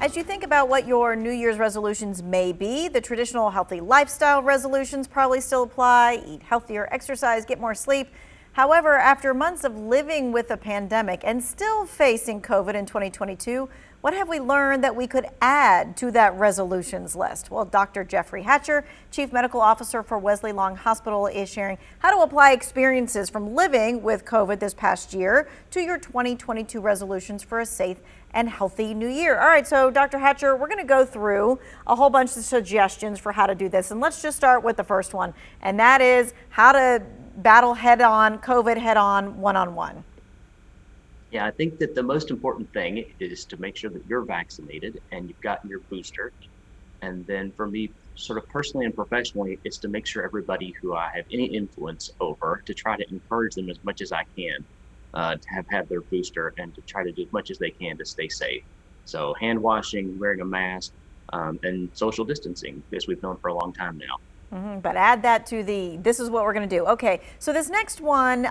As you think about what your New Year's resolutions may be, the traditional healthy lifestyle resolutions probably still apply: eat healthier, exercise, get more sleep. However, after months of living with a pandemic and still facing COVID in 2022, what have we learned that we could add to that resolutions list? Well, Dr. Jeffrey Hatcher, Chief Medical Officer for Wesley Long Hospital, is sharing how to apply experiences from living with COVID this past year to your 2022 resolutions for a safe and healthy new year. All right, so Dr. Hatcher, we're going to go through a whole bunch of suggestions for how to do this. And let's just start with the first one, and that is how to battle head-on COVID head-on, one-on-one. Yeah, I think that the most important thing is to make sure that you're vaccinated and you've gotten your booster. And then for me, sort of personally and professionally, it's to make sure everybody who I have any influence over, to try to encourage them as much as I can to have had their booster and to try to do as much as they can to stay safe. So hand washing, wearing a mask, and social distancing, as we've known for a long time now. But add that to this is what we're going to do. Okay, so this next one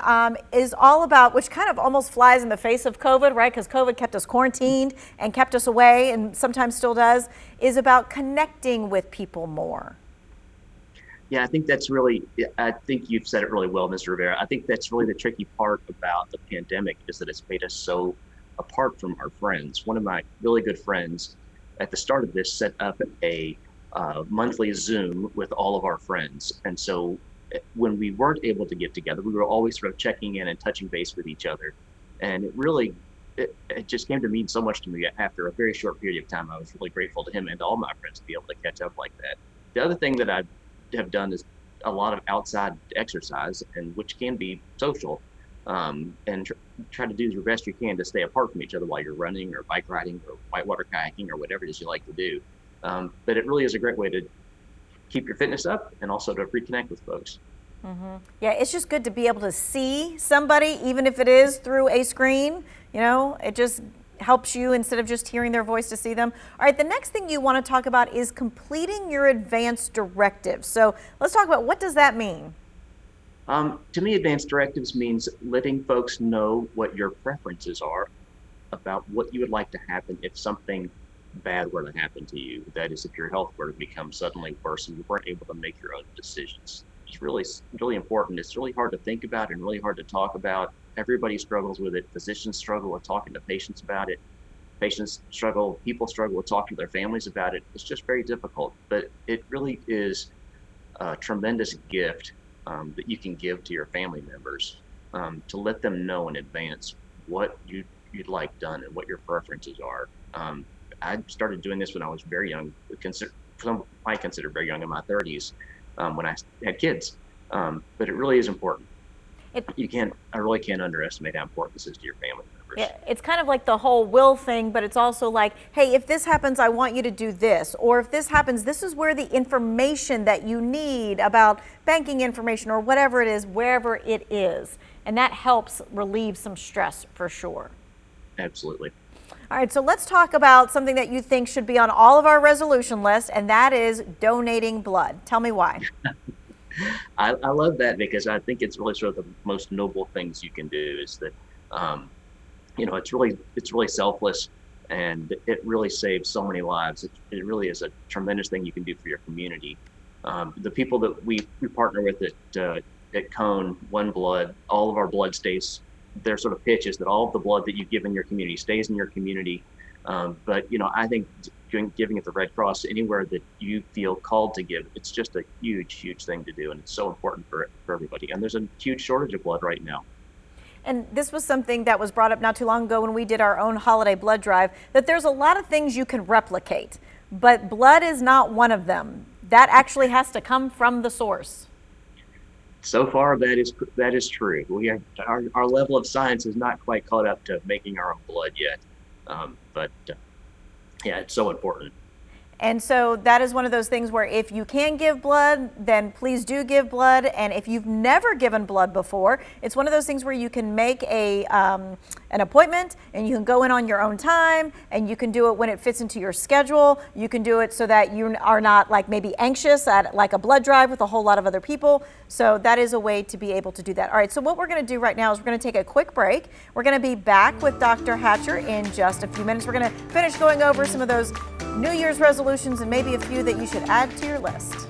is all about, which kind of almost flies in the face of COVID, right? Because COVID kept us quarantined and kept us away, and sometimes still does, is about connecting with people more. Yeah, I think you've said it really well, Mr. Rivera. I think that's really the tricky part about the pandemic, is that it's made us so apart from our friends. One of my really good friends at the start of this set up a monthly Zoom with all of our friends. And so when we weren't able to get together, we were always sort of checking in and touching base with each other. And it just came to mean so much to me. After a very short period of time, I was really grateful to him and to all my friends to be able to catch up like that. The other thing that I have done is a lot of outside exercise, and which can be social, and try to do your best you can to stay apart from each other while you're running or bike riding or whitewater kayaking or whatever it is you like to do. But it really is a great way to keep your fitness up and also to reconnect with folks. Yeah, it's just good to be able to see somebody, even if it is through a screen. You know, it just helps you instead of just hearing their voice to see them. All right, the next thing you want to talk about is completing your advanced directives. So let's talk about, what does that mean? To me, advanced directives means letting folks know what your preferences are about what you would like to happen if something bad were to happen to you. That is, if your health were to become suddenly worse and you weren't able to make your own decisions. It's really important. It's really hard to think about and really hard to talk about. Everybody struggles with it. Physicians struggle with talking to patients about it. People struggle with talking to their families about it. It's just very difficult, but it really is a tremendous gift that you can give to your family members, to let them know in advance what you'd like done and what your preferences are. I started doing this when I was very young. Some might consider very young, in my 30s, when I had kids. But it really is important. I really can't underestimate how important this is to your family members. Yeah, it's kind of like the whole will thing, but it's also like, hey, if this happens, I want you to do this. Or if this happens, this is where the information that you need about banking information or whatever it is, wherever it is. And that helps relieve some stress for sure. Absolutely. All right, so let's talk about something that you think should be on all of our resolution lists, and that is donating blood. Tell me why. I love that, because I think it's really sort of the most noble things you can do. Is that, it's really selfless, and it really saves so many lives. It really is a tremendous thing you can do for your community. The people that we partner with at Cone One Blood, all of our blood stays. Their sort of pitch is that all of the blood that you give in your community stays in your community. But I think giving at the Red Cross anywhere that you feel called to give, it's just a huge, huge thing to do, and it's so important for everybody. And there's a huge shortage of blood right now. And this was something that was brought up not too long ago when we did our own holiday blood drive, that there's a lot of things you can replicate, but blood is not one of them. That actually has to come from the source. So far, that is true. Our level of science is not quite caught up to making our own blood yet, but yeah, it's so important. And so that is one of those things where if you can give blood, then please do give blood. And if you've never given blood before, it's one of those things where you can make an appointment and you can go in on your own time, and you can do it when it fits into your schedule. You can do it so that you are not like maybe anxious at like a blood drive with a whole lot of other people. So that is a way to be able to do that. All right, so what we're going to do right now is we're going to take a quick break. We're going to be back with Dr. Hatcher in just a few minutes. We're going to finish going over some of those New Year's resolutions and maybe a few that you should add to your list.